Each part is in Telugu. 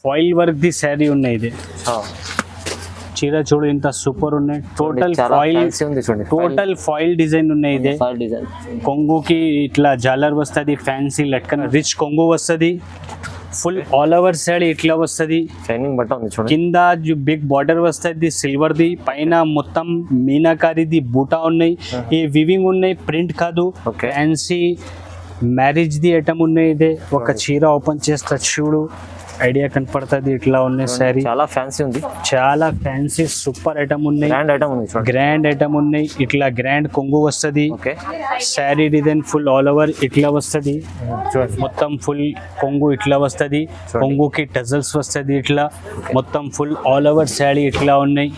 ఫాయిల్ వర్క్ ది శారీ ఉన్నాయి ఇది చీర చూడు ఇంత సూపర్ ఉన్నాయి టోటల్ ఫాయిల్ డిజైన్ ఉన్నాయి ఇది కొంగుకి ఇట్లా జాలర్ వస్తుంది ఫ్యాన్సీ లట్కన్ రిచ్ కొంగు వస్తుంది ఫుల్ ఆల్ ఓవర్ సైడ్ ఇట్లా వస్తుంది షైనింగ్ బట్ట ఉంది చూడండి కింద బిగ్ బార్డర్ వస్తుంది సిల్వర్ ది పైన మొత్తం మీనాకారిది బూటా ఉన్నాయి ఈ వివింగ్ ఉన్నాయి ప్రింట్ కాదు ఫ్యాన్సీ మ్యారేజ్ ది ఐటమ్ ఉన్నాయి ఇదే ఒక చీర ఓపెన్ చేస్తా చూడు ఐడియా కనపడుతుంది ఇట్లా ఉన్నాయి సారీ చాలా ఫ్యాన్సీ ఉంది చాలా ఫ్యాన్సీ సూపర్ ఐటమ్ ఉన్నాయి గ్రాండ్ ఐటమ్ ఉన్నాయి ఇట్లా గ్రాండ్ కొంగు వస్తుంది sari design full all over ఇట్లా వస్తుంది మొత్తం ఫుల్ కొంగు ఇట్లా వస్తుంది కొంగుకి టజల్స్ వస్తుంది ఇట్లా మొత్తం ఫుల్ ఆల్ ఓవర్ శారీ ఇట్లా ఉన్నాయి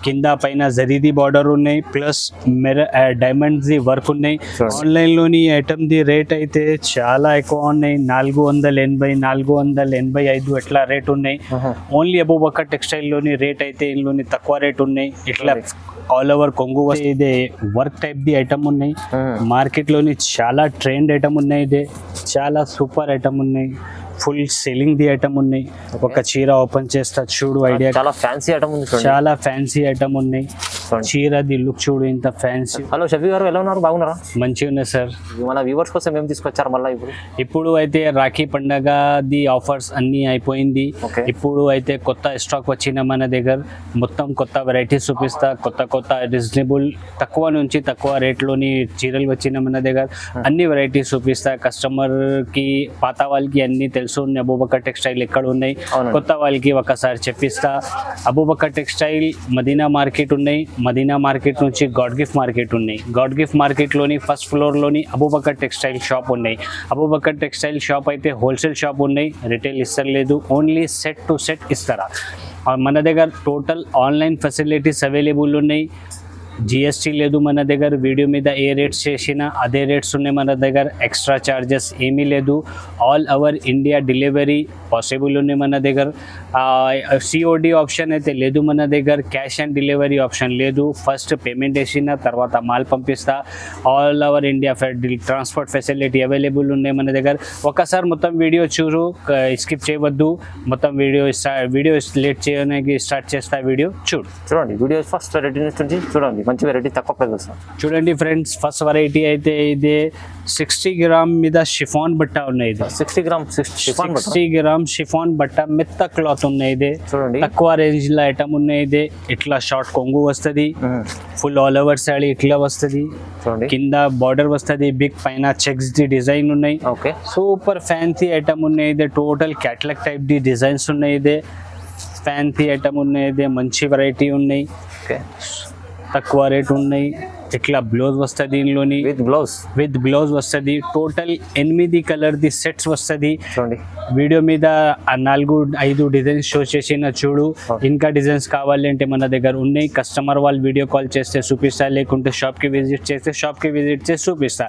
కింద పైన జరీది బార్డర్ ఉన్నాయి ప్లస్ డైమండ్స్ ది వర్క్ ఉన్నాయి ఆన్లైన్ లోని ఐటమ్ ది రేట్ అయితే చాలా ఎక్కువ ఉన్నాయి 485 ఎట్లా రేట్ ఉన్నాయి ఓన్లీ అబూబకర్ టెక్స్టైల్ లోని రేట్ అయితే ఇందులోని తక్కువ రేట్ ఉన్నాయి ఇట్లా ఆల్ ఓవర్ కొంగు ఇదే వర్క్ టైప్ ది ఐటమ్ ఉన్నాయి మార్కెట్ లోని చాలా ట్రెండ్ ఐటమ్ ఉన్నాయి ఇదే చాలా సూపర్ ఐటమ్ ఉన్నాయి ఫుల్ సెల్లింగ్ ది ఐటమ్ ఉన్నాయి ఒక చీర ఓపెన్ చేస్తా చూడు ఐడియా చాలా ఫ్యాన్సీ ఐటమ్ ఉంది చాలా ఫ్యాన్సీ ఐటమ్ ఉన్నాయి చీర ది లుక్ చూడు ఇంత ఫ్యాన్సీ హలో షఫీ గారు ఎలా ఉన్నారు బాగున్నారా మంచిగా ఉన్నాయి సార్ మన వ్యూవర్స్ కోసం ఏం తీసుకొచ్చారు మళ్ళీ ఇప్పుడు అయితే రాఖీ పండగ ది ఆఫర్స్ అన్ని అయిపోయింది ఇప్పుడు అయితే కొత్త స్టాక్ వచ్చిన మన దగ్గర మొత్తం కొత్త వెరైటీస్ చూపిస్తా కొత్త రీజనబుల్ తక్కువ నుంచి తక్కువ రేట్లోని చీరలు వచ్చిన మన దగ్గర అన్ని వెరైటీస్ చూపిస్తా కస్టమర్ కి పాత వాళ్ళకి అన్ని తెలుసు అబూబకర్ టెక్స్టైల్ ఎక్కడ ఉన్నాయి కొత్త వాళ్ళకి ఒకసారి చెప్పిస్తా అబూబకర్ టెక్స్టైల్ మదీనా మార్కెట్ ఉన్నాయి మదీనా మార్కెట్ నుంచి గాడ్ గిఫ్ట్ మార్కెట్ ఉన్నాయి గాడ్ గిఫ్ట్ మార్కెట్ లోని ఫస్ట్ ఫ్లోర్ లోని అబూబకర్ టెక్స్టైల్ షాప్ ఉన్నాయి అబూబకర్ టెక్స్టైల్ షాప్ అయితే హోల్సేల్ షాప్ ఉన్నాయి రిటైల్ ఇస్తలేదు ఓన్లీ సెట్ టు సెట్ ఇస్తారా మన దగ్గర టోటల్ ఆన్లైన్ ఫెసిలిటీస్ అవైలబుల్ ఉన్నాయి జిఎస్టీ లేదు మన దగ్గర వీడియో మీద ఏ రేట్స్ చేసినా అదే రేట్స్ ఉన్నాయి మన దగ్గర ఎక్స్ట్రా చార్జెస్ ఏమీ లేదు all over India delivery possible ఉన్నాయి మన దగ్గర సిఓడి ఆప్షన్ అయితే లేదు మన దగ్గర క్యాష్ ఆన్ డెలివరీ ఆప్షన్ లేదు ఫస్ట్ పేమెంట్ వేసిన తర్వాత మాల్ పంపిస్తా all over India transport facility available ఉన్నాయి మన దగ్గర ఒకసారి మొత్తం వీడియో చూడు స్కిప్ చేయవద్దు మొత్తం వీడియో లేట్ చేయడానికి స్టార్ట్ చేస్తా వీడియో చూడండి వీడియో ఫస్ట్ వెరైటీ నుంచి చూడండి మంచి వెరైటీ తక్కువ ప్రైస్ చూడండి ఫ్రెండ్స్ ఫస్ట్ వెరైటీ అయితే ఇదే 60 గ్రామ్ మీద షిఫాన్ బట్ట ఉన్నాయి ఇది 60 గ్రామ్ షిఫాన్ బట్ట మెత్త క్లాత్ ఉన్నాయి ఇది చూడండి తక్కువ రేంజ్ లో ఐటమ్ ఉన్నాయి ఇది ఇట్లా షార్ట్ కొంగు వస్తుంది ఫుల్ ఆల్ ఓవర్ సాడీ ఇట్లా వస్తుంది కింద బార్డర్ వస్తుంది బిగ్ పైన చెక్స్ ది డిజైన్ ఉన్నాయి సూపర్ ఫ్యాన్సీ ఐటమ్ ఉన్నాయి ఇది total catalogue type the designs ఉన్నాయి ఇది ఫ్యాన్సీ ఐటమ్ ఉన్నాయి ఇది మంచి వెరైటీ ఉన్నాయి తక్కువ రేట్ ఉన్నాయి ఇట్లా బ్లౌజ్ వస్తుంది దీనిలోని విత్ బ్లౌజ్ వస్తుంది టోటల్ 8 కలర్ ది సెట్స్ వస్తుంది వీడియో మీద 4-5 డిజైన్స్ షో చేసిన చూడు ఇంకా డిజైన్స్ కావాలంటే మన దగ్గర ఉన్నాయి కస్టమర్ వాళ్ళు వీడియో కాల్ చేస్తే చూపిస్తా లేకుంటే షాప్ కి విజిట్ చేసి చూపిస్తా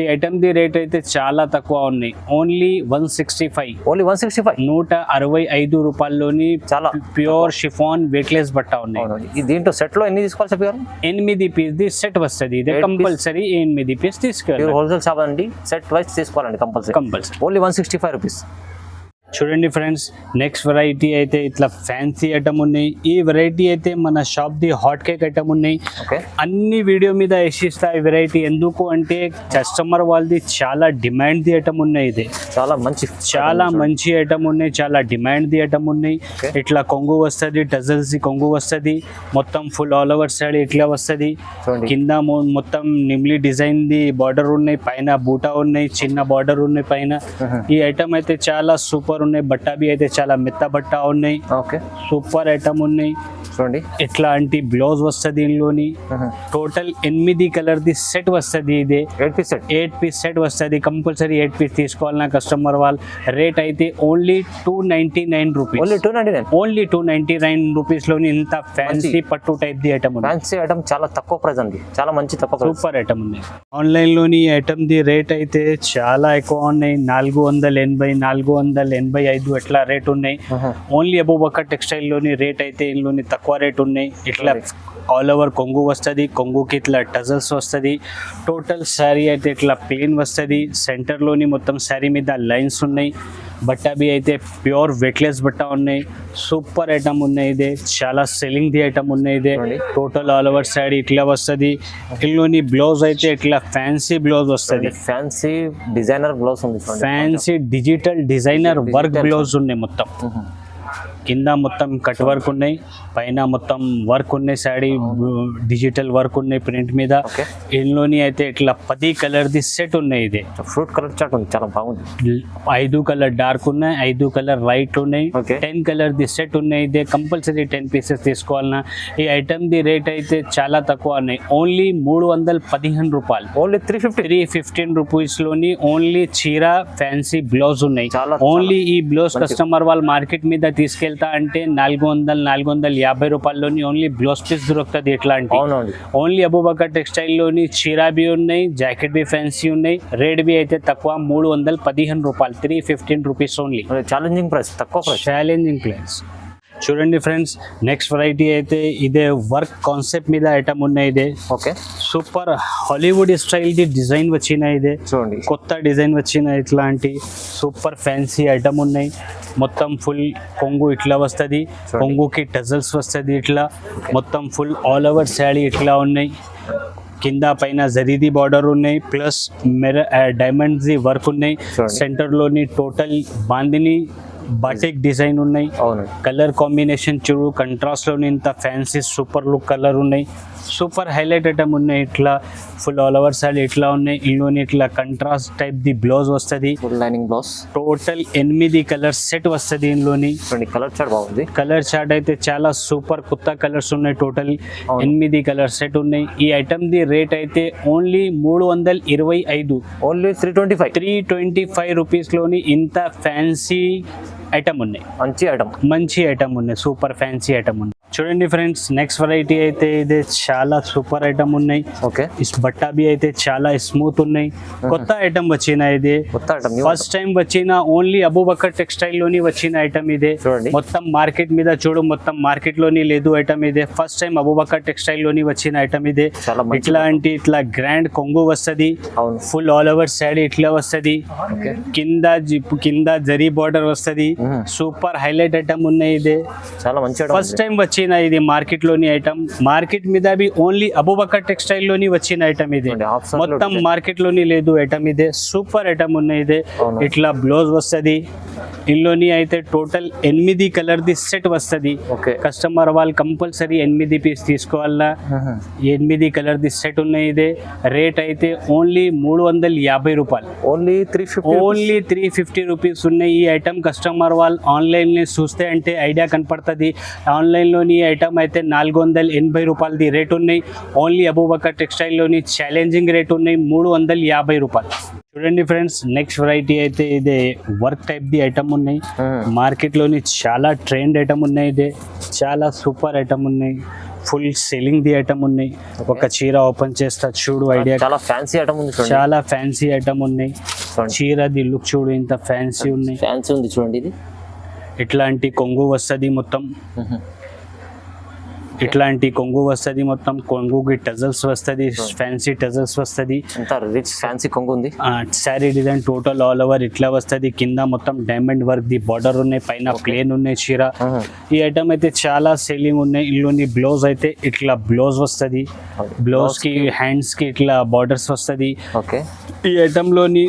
ఈ ఐటమ్ ది రేట్ అయితే చాలా తక్కువ ఉన్నాయి ఓన్లీ 165 రూపాయల్లోని చాలా ప్యూర్ షిఫాన్ వెయిట్లెస్ బట్ట ఉన్నాయి దీంట్లో సెట్ లో ఎన్ని తీసుకోవాలి చెప్పారు 8 పీస్ ది సెట్ వస్తుంది ఇది కంపల్సరీ 8 పీస్ తీసుకోవాలి హోల్సేల్ షాప్ అండి సెట్ వైస్ తీసుకోవాలండి కంపల్సరీ ఓన్లీ 165 రూపీస్ చూడండి ఫ్రెండ్స్ నెక్స్ట్ వెరైటీ అయితే ఇట్లా ఫ్యాన్సీ ఐటమ్ ఉన్నాయి ఈ వెరైటీ అయితే మన shop the hot cake item ఉన్నాయి అన్ని వీడియో మీద వేసిస్తా ఈ వెరైటీ ఎందుకు అంటే కస్టమర్ వాళ్ళది చాలా డిమాండ్ ది ఐటమ్ ఉన్నాయి ఇది చాలా మంచి ఐటమ్ ఉన్నాయి చాలా డిమాండ్ ది ఐటమ్ ఉన్నాయి ఇట్లా కొంగు వస్తుంది టజల్స్ ది కొంగు వస్తుంది మొత్తం ఫుల్ ఆల్ ఓవర్ సైడ్ ఇట్లా వస్తుంది కింద మొత్తం నిమ్లీ డిజైన్ ది బార్డర్ ఉన్నాయి పైన బూటా ఉన్నాయి చిన్న బార్డర్ ఉన్నాయి పైన ఈ ఐటమ్ అయితే చాలా సూపర్ ఉన్నాయి బట్ట బి అయితే చాలా మెత్త బట్ట ఉన్నాయి సూపర్ ఐటమ్ ఉన్నాయి చూడండి ఇట్లాంటి బ్లౌజ్ వస్తుంది దీనిలోని టోటల్ 8 కలర్ ది సెట్ వస్తుంది ఇది 8 పీస్ సెట్ వస్తుంది కంపల్సరీ 8 పీస్ తీసుకోవాలన్నా కస్టమర్ వాళ్ళు రేట్ అయితే ఓన్లీ 299 రూపీస్ ఓన్లీ 299 రూపీస్ లోని ఇంత ఫ్యాన్సీ పట్టు టైప్ ది ఐటమ్ ఫ్యాన్సీ ఐటమ్ చాలా తక్కువ ప్రైస్ అండి చాలా మంచి తక్కువ సూపర్ ఐటమ్ ఉంది ఆన్లైన్ లోని ఐటమ్ ది రేట్ అయితే చాలా ఎక్కువ ఉన్నాయి 485 ఎట్లా రేట్ ఉన్నాయి ఓన్లీ అబూబకర్ టెక్స్టైల్ లోని రేట్ అయితే ఇందులోని తక్కువ రేట్ ఉన్నాయి ఇట్లా ఆల్ ఓవర్ కొంగు వస్తుంది కొంగుకి ఇట్లా టజల్స్ వస్తుంది టోటల్ శారీ అయితే ఇట్లా ప్లేన్ వస్తుంది సెంటర్లోని మొత్తం శారీ మీద లైన్స్ ఉన్నాయి బట్టా బి అయితే ప్యూర్ వెట్లెస్ బట్ట ఉన్నాయి, సూపర్ ఐటమ్ ఉన్నాయి. ఇదే చాలా సెల్లింగ్ ది ఐటమ్ ఉన్నాయి. ఇదే టోటల్ ఆల్ ఓవర్ సైడ్ ఇట్లా వస్తుంది. ఇందులోని బ్లౌజ్ అయితే ఇట్లా ఫ్యాన్సీ బ్లౌజ్ వస్తుంది, ఫ్యాన్సీ డిజైనర్ బ్లౌజ్ ఉంది, fancy digital designer work blouse ఉన్నాయి. మొత్తం కింద మొత్తం కట్ వర్క్ ఉన్నాయి, పైన మొత్తం వర్క్ ఉన్నాయి, శాడీ డిజిటల్ వర్క్ ఉన్నాయి ప్రింట్ మీద. ఇందులోని అయితే ఇట్లా 10 కలర్ది సెట్ ఉన్నాయి. ఇది ఫ్రూట్ కలర్ చాట్ ఉంది, చాలా బాగుంది. 5 కలర్ డార్క్ ఉన్నాయి, 5 కలర్ లైట్ ఉన్నాయి, 10 కలర్ది సెట్ ఉన్నాయి. ఇదే కంపల్సరీ 10 పీసెస్ తీసుకోవాలన్నా. ఈ ఐటమ్ ది రేట్ అయితే చాలా తక్కువ ఉన్నాయి, ఓన్లీ 315 రూపాయలు, ఓన్లీ 315 రూపీస్లోని ఓన్లీ చీర ఫ్యాన్సీ బ్లౌజ్ ఉన్నాయి. ఓన్లీ ఈ బ్లౌజ్ కస్టమర్ వాళ్ళు మార్కెట్ మీద తీసుకెళ్తా అంటే 450 రూపాయల్లోని ఓన్లీ బ్లౌజ్ పీస్ దొరుకుతుంది. ఇట్లాంటి ఓన్లీ అబూబకర్ టెక్స్టైల్ లోని చీరా బి ఉన్నాయి, జాకెట్ బి ఫ్యాన్సీ ఉన్నాయి. రేట్ బి అయితే తక్కువ 315 రూపాయలు, 315 రూపీస్ ఓన్లీ. ఛాలెంజింగ్ ప్రైస్, తక్కువ ప్రైస్, ఛాలెంజింగ్ ప్రైస్. చూడండి ఫ్రెండ్స్, నెక్స్ట్ వెరైటీ అయితే ఇదే వర్క్ కాన్సెప్ట్ మీద ఐటమ్ ఉన్నాయి. ఇదే okay super Hollywood style the design వచ్చిన, ఇదే చూడండి కొత్త డిజైన్ వచ్చిన. ఇట్లాంటి సూపర్ ఫ్యాన్సీ ఐటమ్ ఉన్నాయి. మొత్తం ఫుల్ కొంగు ఇట్లా వస్తుంది, కొంగుకి టజల్స్ వస్తుంది. ఇట్లా మొత్తం ఫుల్ ఆల్ ఓవర్ శాడీ ఇట్లా ఉన్నాయి. కింద పైన జరీది బార్డర్ ఉన్నాయి, ప్లస్ డైమండ్స్ వర్క్ ఉన్నాయి. సెంటర్లోని టోటల్ బాందిని బాటిక్ డిజైన్ ఉన్నాయి. కలర్ కాంబినేషన్ చూడు, కంట్రాస్ట్ లోని ఇంత ఫ్యాన్సీ సూపర్ లుక్ కలర్ ఉన్నాయి, సూపర్ హైలైట్ ఐటమ్ ఉన్నాయి. ఇట్లా ఫుల్ ఆల్ ఓవర్ సైడ్ ఇట్లా ఉన్నాయి. ఇందులోని ఇట్లా కంట్రాస్ట్ టైప్ ది బ్లౌజ్ వస్తుంది, lining blouse. Total 8 colour set వస్తుంది. ఇందులోని కలర్ చార్ట్ బాగుంది, కలర్ చార్ట్ అయితే చాలా సూపర్ కొత్త కలర్స్ ఉన్నాయి. టోటల్ 8 కలర్ సెట్ ఉన్నాయి. ఈ ఐటమ్ ది రేట్ అయితే ఓన్లీ 325, ఓన్లీ 325 రూపీస్ లోని ఇంత ఫ్యాన్సీ ఐటమ్ ఉన్నాయి. మంచి ఐటమ్ ఉన్నాయి, సూపర్ ఫ్యాన్సీ ఐటమ్ ఉన్నాయి. చూడండి ఫ్రెండ్స్, నెక్స్ట్ వెరైటీ అయితే ఇదే చాలా సూపర్ ఐటమ్ ఉన్నాయి. ఓకే బట్టా బి అయితే చాలా స్మూత్ ఉన్నాయి. కొత్త ఐటమ్ వచ్చిన, ఇది ఫస్ట్ టైం వచ్చిన, ఓన్లీ అబూబకర్ టెక్స్టైల్ లోని వచ్చిన ఐటమ్. ఇదే మొత్తం మార్కెట్ మీద చూడు, మొత్తం మార్కెట్ లోని లేదు ఐటమ్. ఇదే ఫస్ట్ టైం అబూబకర్ టెక్స్టైల్ లోని వచ్చిన ఐటమ్. ఇదే ఇట్లాంటి ఇట్లా గ్రాండ్ కొంగు వస్తుంది, ఫుల్ ఆల్ ఓవర్ సైడ్ ఇట్లా వస్తుంది, కింద జరీ బార్డర్ వస్తుంది. సూపర్ హైలైట్ ఐటమ్ ఉన్నాయి. ఇదే చాలా మంచి ఫస్ట్ టైం వచ్చిన, ఇది మార్కెట్ లోని ఐటమ్. మార్కెట్ మీద బి ఓన్లీ అబూబకర్ టెక్స్టైల్ లోని వచ్చిన ఐటమ్. ఇది మొత్తం మార్కెట్ లోని లేదు ఐటమ్. ఇదే సూపర్ ఐటమ్ ఉన్నాయి. ఇదే ఇట్లా బ్లౌజ్ వస్తుంది. ఇందులోని అయితే టోటల్ 8 కలర్ ది సెట్ వస్తుంది. కస్టమర్ వాళ్ళు కంపల్సరీ 8 పీస్ తీసుకోవాలా. 8 కలర్ ది సెట్ ఉన్నాయి. ఇదే రేట్ అయితే ఓన్లీ 350 రూపాయలు, ఓన్లీ 350 రూపీస్ ఉన్నాయి. ఈ ఐటమ్ కస్టమర్ వాళ్ళు ఆన్లైన్ చూస్తే అంటే ఐడియా కనపడుతుంది. ఆన్లైన్ లోని ఐటమ్ అయితే 480 రూపాయలది రేట్ ఉన్నాయి. ఓన్లీ అబూబకర్ టెక్స్టైల్ లోని ఛాలెంజింగ్ రేట్ ఉన్నాయి 350 రూపాయలు. చూడండి ఫ్రెండ్స్, నెక్స్ట్ వెరైటీ అయితే ఇదే వర్క్ టైప్ ది ఐటమ్ ఉన్నాయి. మార్కెట్ లోని చాలా ట్రెండ్ ఐటమ్ ఉన్నాయి. ఇదే చాలా సూపర్ ఐటమ్ ఉన్నాయి, ఫుల్ సెల్లింగ్ ది ఐటమ్ ఉన్నాయి. ఒక చీర ఓపెన్ చేస్తా చూడు, ఐడియా చాలా ఫ్యాన్సీ ఐటమ్ ఉంది, చాలా ఫ్యాన్సీ ఐటమ్ ఉన్నాయి. చీర ది లుక్ చూడు, ఇంత ఫ్యాన్సీ ఉన్నాయి, ఫ్యాన్సీ ఉంది చూడండి. ఇది ఇట్లాంటి కొంగు వస్తుంది, మొత్తం ఇట్లాంటి కొంగు వస్తుంది. మొత్తం కొంగుకి టజల్స్ వస్తుంది, ఫ్యాన్సీ టజల్స్ వస్తుంది. రిచ్ ఫ్యాన్సీ కొంగు ఉంది. Sari design total all over ఇట్లా వస్తుంది. కింద మొత్తం డైమండ్ వర్క్ ది బార్డర్ ఉన్నాయి, పైన ప్లేన్ ఉన్నాయి చీర. ఈ ఐటమ్ అయితే చాలా సేలింగ్ ఉన్నాయి. ఇందులోని బ్లౌజ్ అయితే ఇట్లా బ్లౌజ్ వస్తుంది, బ్లౌజ్ కి హ్యాండ్స్ కి ఇట్లా బార్డర్స్ వస్తుంది. ఈ ఐటమ్ లోని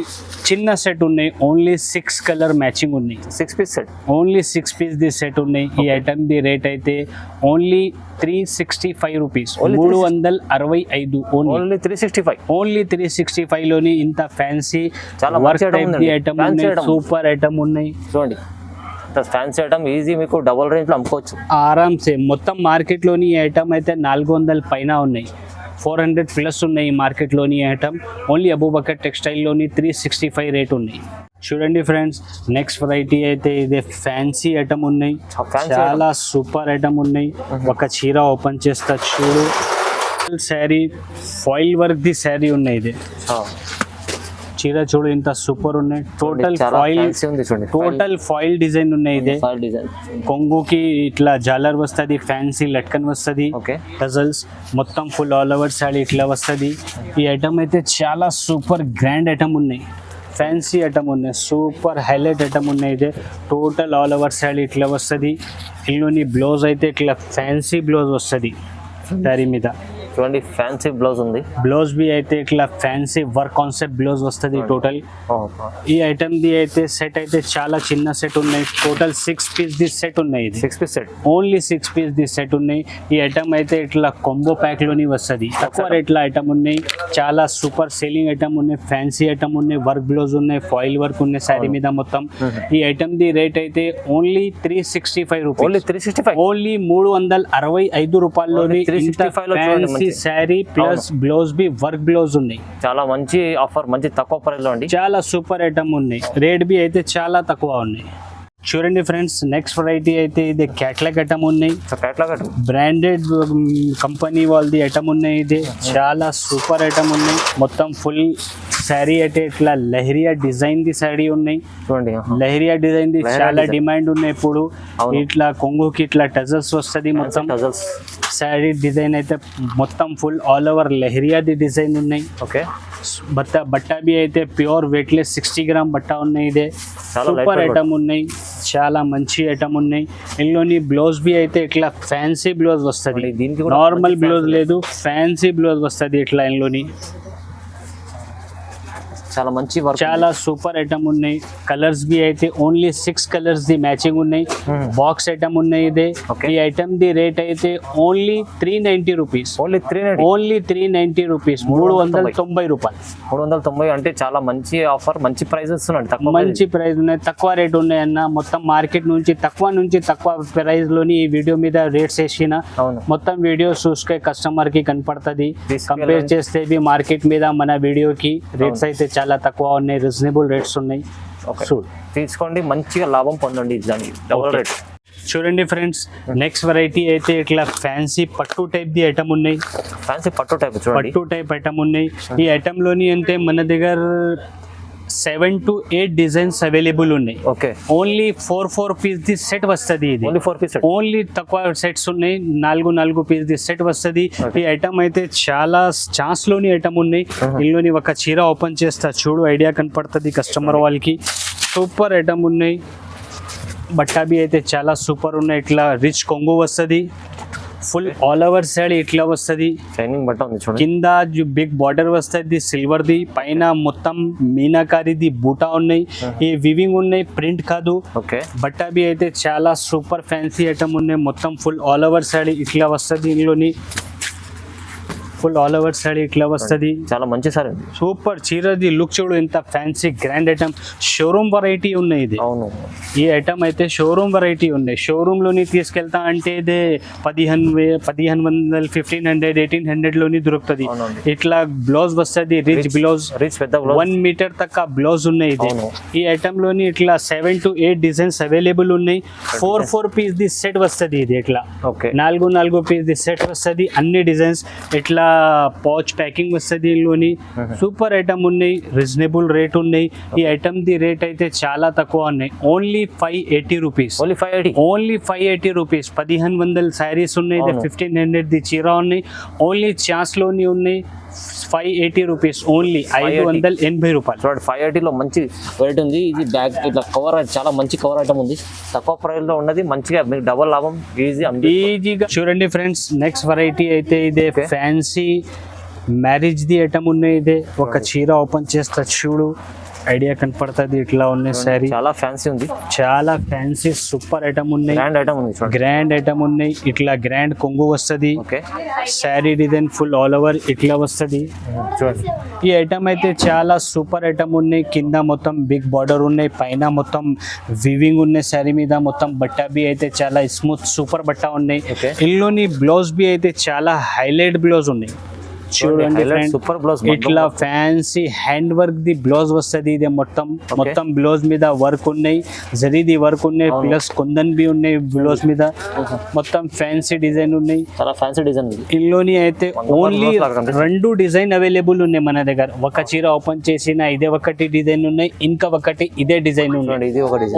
చిన్న సెట్ ఉన్నాయి, ఓన్లీ 6 కలర్ మ్యాచింగ్ ఉన్నాయి. 6 పీస్ సెట్, ఓన్లీ 6 పీస్ ది సెట్ ఉన్నాయి. ఈ ఐటమ్ ది రేట్ అయితే ఓన్లీ 365 రూపీస్, 365, ఓన్లీ 365 లోని ఇంత ఫ్యాన్సీ వర్క్ టైప్ ది ఐటమ్ ఉన్నాయి, సూపర్ ఐటమ్ ఉన్నాయి. చూడండి, ఫ్యాన్సీ ఐటమ్ ఈజీ మీకు డబుల్ రేంజ్ లో అమ్ముకోవచ్చు ఆరామ్సే. మొత్తం మార్కెట్ లోని ఈ ఐటమ్ అయితే 400 పైన ఉన్నాయి, 400 ప్లస్ ఉన్నాయి ఈ మార్కెట్ లోని ఐటమ్. ఓన్లీ అబూబకర్ టెక్స్టైల్ లోని 365 రేట్ ఉన్నాయి. చూడండి ఫ్రెండ్స్, నెక్స్ట్ వెరైటీ అయితే ఇదే ఫ్యాన్సీ ఐటమ్ ఉన్నాయి, చాలా సూపర్ ఐటమ్ ఉన్నాయి. ఒక చీర ఓపెన్ చేస్తా చూడు, sari foil work the sari ఉన్నాయి. ఇది చీర చూడు, ఇంత సూపర్ ఉన్నాయి. టోటల్ ఫాయిల్ డిజైన్ ఉన్నాయి. ఇదే కొంగుకి ఇట్లా జాలర్ వస్తుంది, ఫ్యాన్సీ లట్కన్ వస్తుంది, టజల్స్ మొత్తం ఫుల్ ఆల్ ఓవర్ శారీ ఇట్లా వస్తుంది. ఈ ఐటమ్ అయితే చాలా సూపర్ గ్రాండ్ ఐటమ్ ఉన్నాయి. ఫ్యాన్సీ ఐటమ్ ఉన్నాయి, సూపర్ హైలైట్ ఐటమ్ ఉన్నాయి. ఇదే టోటల్ ఆల్ ఓవర్ శారీ ఇట్లా వస్తుంది. ఇందులోని బ్లౌజ్ అయితే ఇట్లా ఫ్యాన్సీ బ్లౌజ్ వస్తుంది శారీ మీద. చూడండి ఫ్యాన్సీ బ్లౌజ్ ఉంది. బ్లౌజ్ బి అయితే ఇట్లా ఫ్యాన్సీ వర్క్ కాన్సెప్ట్ బ్లౌజ్ వస్తుంది టోటల్. ఈ ఐటమ్ ది అయితే సెట్ అయితే చాలా చిన్న సెట్ ఉన్నాయి. టోటల్ 6 పీస్ ది సెట్ ఉన్నాయి. ఇది 6 పీస్ సెట్, ఓన్లీ 6 పీస్ ది సెట్ ఉన్నాయి. ఈ ఐటమ్ అయితే ఇట్లా కొంబో ప్యాక్ లోని వస్తుంది. తక్కువ రేట్ల ఐటమ్ ఉన్నాయి, చాలా సూపర్ సేలింగ్ ఐటమ్ ఉన్నాయి, ఫ్యాన్సీ ఐటమ్ ఉన్నాయి, వర్క్ బ్లౌజ్ ఉన్నాయి, ఫాయిల్ వర్క్ ఉన్నాయి శారీ మీద మొత్తం. ఈ ఐటమ్ ది రేట్ అయితే ఓన్లీ 365 రూపీస్. ఓన్లీ 365, ఓన్లీ 365 రూపాయల్లోని ఫ్యాన్సీ శారీ ప్లస్ బ్లౌజ్ బి వర్క్ బ్లౌజ్ ఉన్నాయి. చాలా మంచి ఆఫర్, మంచి తక్కువ ప్రైస్ లో అండి. చాలా సూపర్ ఐటమ్ ఉన్నాయి. రేట్ బి అయితే చాలా తక్కువ ఉన్నాయి. చూడండి ఫ్రెండ్స్, నెక్స్ట్ వెరైటీ అయితే ఇది క్యాట్లాగ్ ఐటమ్ ఉన్నాయి. బ్రాండెడ్ కంపెనీ వాళ్ళది ఐటమ్ ఉన్నాయి. ఇది చాలా సూపర్ ఐటమ్ ఉన్నాయి. మొత్తం ఫుల్ శారీ అయితే ఇట్లా లహరియా డిజైన్ ది శారీ ఉన్నాయి. చూడండి లహరియా డిజైన్ ది చాలా డిమాండ్ ఉన్నాయి ఇప్పుడు. ఇట్లా కొంగుకి ఇట్లా టజల్స్ వస్తుంది మొత్తం. శారీ డిజైన్ అయితే మొత్తం ఫుల్ ఆల్ ఓవర్ లహరియాది డిజైన్ ఉన్నాయి. ఓకే, బట్ట బి అయితే ప్యూర్ వెయిట్లెస్ 60 గ్రామ్ బట్ట ఉన్నాయి. ఇదే సూపర్ ఐటమ్ ఉన్నాయి, చాలా మంచి ఐటమ్ ఉన్నాయి. ఇందులోని బ్లౌజ్ బి అయితే ఇట్లా ఫ్యాన్సీ బ్లౌజ్ వస్తుంది. నార్మల్ బ్లౌజ్ లేదు, ఫ్యాన్సీ బ్లౌజ్ వస్తుంది ఇట్లా. ఇందులోని చాలా మంచి వర్క్, చాలా సూపర్ ఐటమ్ ఉన్నాయి. కలర్స్ బి అయితే ఓన్లీ 6 కలర్స్ ది మ్యాచింగ్ ఉన్నాయి. బాక్స్ ఐటమ్ ఉన్నాయి. ఇదే ఈ ఐటమ్ ది రేట్ అయితే ఓన్లీ 390 రూపీస్. ఓన్లీ 390 రూపీస్, 390 రూపాయలు. 390 అంటే చాలా మంచి ఆఫర్, మంచి ప్రైజెస్ ఉన్నాయి. మంచి ప్రైస్ ఉన్నాయి, తక్కువ రేట్ ఉన్నాయి అన్న. మొత్తం మార్కెట్ నుంచి తక్కువ ప్రైస్ లోని ఈ వీడియో మీద రేట్స్ వేసిన మొత్తం వీడియో చూసుకే కస్టమర్ కి కనపడుతుంది. కంపేర్ చేస్తే మార్కెట్ మీద మన వీడియోకి రేట్స్ అయితే చాలా తక్కువ ఉన్నాయి, రీజనబుల్ రేట్స్ ఉన్నాయి. తీసుకోండి, మంచిగా లాభం పొందండి. దానికి డబుల్ రేట్. చూడండి ఫ్రెండ్స్, నెక్స్ట్ వెరైటీ అయితే ఇట్లా ఫ్యాన్సీ పట్టు టైప్ ది ఐటమ్ ఉన్నాయి. ఫ్యాన్సీ పట్టు టైప్ ఐటమ్ ఉన్నాయి. ఈ ఐటమ్ లోని అంటే మన దగ్గర 7 to 8 డిజైన్స్ అవైలబుల్ ఉన్నాయి. ఓకే, ఓన్లీ 4 పీస్ ది సెట్ వస్తుంది. ఇది ఓన్లీ తక్కువ సెట్స్ ఉన్నాయి, 4 పీస్ ది సెట్ వస్తుంది. ఈ ఐటమ్ అయితే చాలా ఛాన్స్ లోని ఐటమ్ ఉన్నాయి. ఇందులోని ఒక చీర ఓపెన్ చేస్తా చూడు, ఐడియా కనపడుతుంది కస్టమర్ వాళ్ళకి. సూపర్ ఐటమ్ ఉన్నాయి. బట్టా బి అయితే చాలా సూపర్ ఉన్నాయి. ఇట్లా రిచ్ కొంగు వస్తుంది, ఫుల్ ఆల్ ఓవర్ సైడ్ ఇట్లా వస్తుంది. షైనింగ్ బట్ట ఉంది చూడండి. కింద బిగ్ బార్డర్ వస్తుంది సిల్వర్ ది, పైన మొత్తం మీనాకారిది బూటా ఉన్నాయి. ఈ వివింగ్ ఉన్నాయి, ప్రింట్ కాదు. ఓకే, బట్టా బి అయితే చాలా సూపర్ ఫ్యాన్సీ ఐటమ్ ఉన్నాయి. మొత్తం ఫుల్ ఆల్ ఓవర్ సైడ్ ఇట్లా వస్తుంది. ఇందులోని ఫుల్ ఆల్ ఓవర్ సారీ ఇట్లా వస్తుంది. చాలా మంచి సారీ, సూపర్ చీరది లుక్ చూడు, ఎంత fancy grand item. Showroom variety ఉన్నాయి ఇది. అవును, ఈ ఐటమ్ అయితే షోరూమ్ వెరైటీ ఉన్నాయి. షోరూమ్ లోని తీసుకెళ్తా అంటే ఇదే 1500, 1500, 1800 లోని దొరుకుతుంది. ఇట్లా బ్లౌజ్ వస్తుంది, రిచ్ బ్లౌజ్, 1 మీటర్ తక్క బ్లౌజ్ ఉన్నాయి. ఇది ఈ ఐటమ్ లోని ఇట్లా 7 to 8 డిజైన్స్ అవైలబుల్ ఉన్నాయి. 4 పీస్ ది సెట్ వస్తుంది. ఇది ఇట్లా 4 పీస్ ది సెట్ వస్తుంది. అన్ని డిజైన్స్ ఇట్లా పౌచ్ ప్యాకింగ్ వస్తుంది. ఇందులోని సూపర్ ఐటమ్ ఉన్నాయి, రీజనబుల్ రేట్ ఉన్నాయి. ఈ ఐటమ్ ది రేట్ అయితే చాలా తక్కువ ఉన్నాయి. Only 580 rupees. Only 580 rupees. 1500 saris ఉన్నాయి, 1500 ది చీర ఉన్నాయి. ఓన్లీ ఛాన్స్ లోని ఉన్నాయి. 580 రూపీస్ ఓన్లీ, 580 రూపాయలు. చూడండి 580 లో మంచి వెరైటీ ఉంది. ఇది బ్యాగ్ ఇట్లా కవర్, చాలా మంచి కవర్ ఐటమ్ ఉంది. తక్కువ ప్రైస్ లో ఉన్నది, మంచిగా మీకు డబల్ లాభం ఈజీగా. చూడండి ఫ్రెండ్స్, నెక్స్ట్ వెరైటీ అయితే ఇదే ఫ్యాన్సీ మ్యారేజ్ ది ఐటమ్ ఉన్నాయి. ఇదే ఒక చీర ఓపెన్ చేస్తా చూడు, ఐడియా కనపడుతుంది. ఇట్లా ఉన్నాయి శారీ, చాలా ఫ్యాన్సీ ఉంది. చాలా ఫ్యాన్సీ సూపర్ ఐటమ్ ఉన్నాయి. గ్రాండ్ ఐటమ్ ఉన్నాయి. ఇట్లా గ్రాండ్ కొంగు వస్తుంది. Sari design full all over ఇట్లా వస్తుంది. చూడండి, ఈ ఐటమ్ అయితే చాలా సూపర్ ఐటమ్ ఉన్నాయి. కింద మొత్తం బిగ్ బార్డర్ ఉన్నాయి, పైన మొత్తం వివింగ్ ఉన్నాయి. శారీ మీద మొత్తం బట్టా బి అయితే చాలా స్మూత్ సూపర్ బట్టా ఉన్నాయి. ఇందులోని బ్లౌజ్ బి అయితే చాలా హైలైట్ బ్లౌజ్ ఉన్నాయి. చూడండి సూపర్ బ్లౌజ్, ఇట్లా fancy hand work the blouse వస్తుంది. ఇది మొత్తం బ్లౌజ్ మీద వర్క్ ఉన్నాయి, జరీది వర్క్ ఉన్నాయి, ప్లస్ కుందన్ బి ఉన్నాయి బ్లౌజ్ మీద. మొత్తం ఫ్యాన్సీ డిజైన్ ఉన్నాయి, చాలా ఫ్యాన్సీ డిజైన్. ఇందులోని అయితే ఓన్లీ 2 డిజైన్ అవైలబుల్ ఉన్నాయి మన దగ్గర. ఒక చీర ఓపెన్ చేసిన ఇదే ఒకటి డిజైన్ ఉన్నాయి, ఇంకా ఒకటి ఇదే డిజైన్ ఉన్నాయి.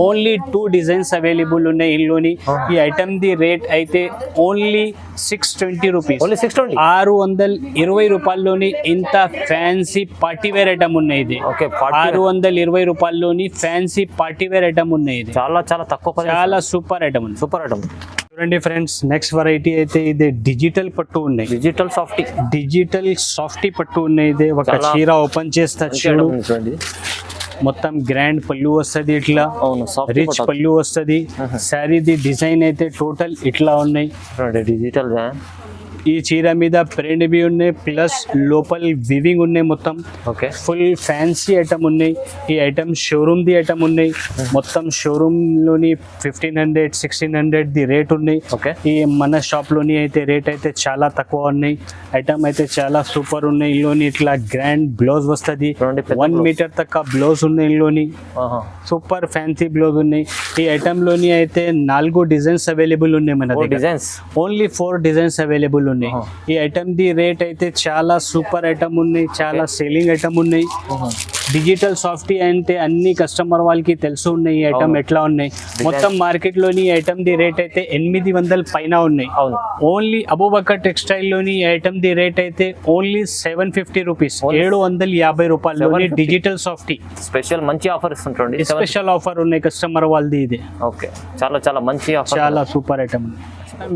ఓన్లీ 2 డిజైన్స్ అవైలబుల్ ఉన్నాయి ఇందులోని. ఈ ఐటమ్ ది రేట్ అయితే ఓన్లీ 620 రూపీస్. 620 రూపాయల్లోని ఇంత ఫ్యాన్సీ పార్టీవేర్ ఐటమ్ ఉన్నాయి ఇది. ఓకే 620 రూపాయల్లోని ఫ్యాన్సీ పార్టీవేర్ ఐటమ్ ఉన్నాయి ఇది. చాలా చాలా తక్కువ ప్రైస్, చాలా సూపర్ ఐటమ్ ఉంది. Super item. చూడండి ఫ్రెండ్స్, నెక్స్ట్ వెరైటీ అయితే ఇది డిజిటల్ పట్టు ఉన్నాయి. డిజిటల్ సాఫ్టీ, డిజిటల్ సాఫ్టీ పట్టు ఉన్నాయి. ఇది ఒక చాలా చీర ఓపెన్ చేస్తా చూడు, చూడండి. మొత్తం గ్రాండ్ పళ్ళు వస్తుంది, ఇట్లా అవును సాఫ్టీ రిచ్ పళ్ళు వస్తుంది. శారీది డిజైన్ అయితే టోటల్ ఇట్లా ఉన్నాయి. డిజిటల్. ఈ చీర మీద ప్రింట్ బి ఉన్నాయి, ప్లస్ లోపల వివింగ్ ఉన్నాయి. మొత్తం ఓకే ఫుల్ ఫ్యాన్సీ ఐటమ్ ఉన్నాయి. ఈ ఐటమ్ షోరూమ్ ది ఐటమ్ ఉన్నాయి. మొత్తం షోరూమ్ లోని 1500 1600 ది రేట్ ఉన్నాయి. ఓకే ఈ మన షాప్ లోని అయితే రేట్ అయితే చాలా తక్కువ ఉన్నాయి. ఐటమ్ అయితే చాలా సూపర్ ఉన్నాయి. ఇల్లోని ఇట్లా గ్రాండ్ బ్లౌజ్ వస్తుంది, 1 మీటర్ తక్క బ్లౌజ్ ఉన్నాయి. ఇల్లోని సూపర్ ఫ్యాన్సీ బ్లౌజ్ ఉన్నాయి. ఈ ఐటమ్ లోని అయితే 4 డిజైన్స్ అవైలబుల్ ఉన్నాయి మన దగ్గర. డిజైన్స్ ఓన్లీ 4 డిజైన్స్ అవైలబుల్ ఉన్నాయి. ఈ ఐటమ్ ది రేట్ అయితే చాలా సూపర్ ఐటమ్ ఉన్నాయి, చాలా సేలింగ్ ఐటమ్ ఉన్నాయి. డిజిటల్ సాఫ్టీ అంటే అన్ని కస్టమర్ వాళ్ళకి తెలుసు ఉన్నాయి ఈ ఐటమ్ ఎట్లా ఉన్నాయి. మొత్తం మార్కెట్ లోని ఐటమ్ ది రేట్ అయితే 800 పైన ఉన్నాయి. అవును. ఓన్లీ అబూబకర్ టెక్స్టైల్ లోని ఐటమ్ ది రేట్ అయితే ఓన్లీ 750 రూపీస్, 750 రూపాయలు డిజిటల్ సాఫ్టీ. స్పెషల్ మంచి ఆఫర్ ఇస్తుంటండి, స్పెషల్ ఆఫర్ ఉన్నాయి కస్టమర్ వాళ్ళది ఇది. ఓకే చాలా చాలా మంచి ఆఫర్, చాలా సూపర్ ఐటమ్.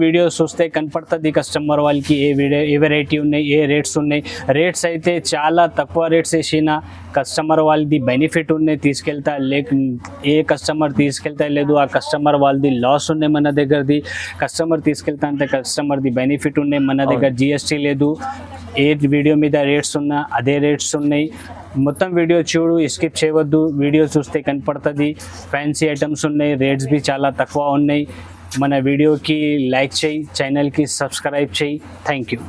వీడియోస్ చూస్తే కనపడుతుంది కస్టమర్ వాళ్ళకి ఏ వెరైటీ ఉన్నాయి, ఏ రేట్స్ ఉన్నాయి. రేట్స్ అయితే చాలా తక్కువ రేట్స్ వేసిన కస్టమర్ వాళ్ళది బెనిఫిట్ ఉన్నాయి, తీసుకెళ్తా ఏ కస్టమర్ తీసుకెళ్తా లేదు, ఆ కస్టమర్ వాళ్ళది లాస్ ఉన్నాయి. మన దగ్గరది కస్టమర్ తీసుకెళ్తా అంటే కస్టమర్ది బెనిఫిట్ ఉన్నాయి. మన దగ్గర జిఎస్టీ లేదు. ఏ వీడియో మీద రేట్స్ ఉన్నా అదే రేట్స్ ఉన్నాయి. మొత్తం వీడియో చూడు, స్కిప్ చేయవద్దు. వీడియో చూస్తే కనపడుతుంది. ఫ్యాన్సీ ఐటమ్స్ ఉన్నాయి, రేట్స్ బి చాలా తక్కువ ఉన్నాయి. మన వీడియోకి లైక్ చేయి, ఛానల్కి సబ్స్క్రైబ్ చేయి. Thank you.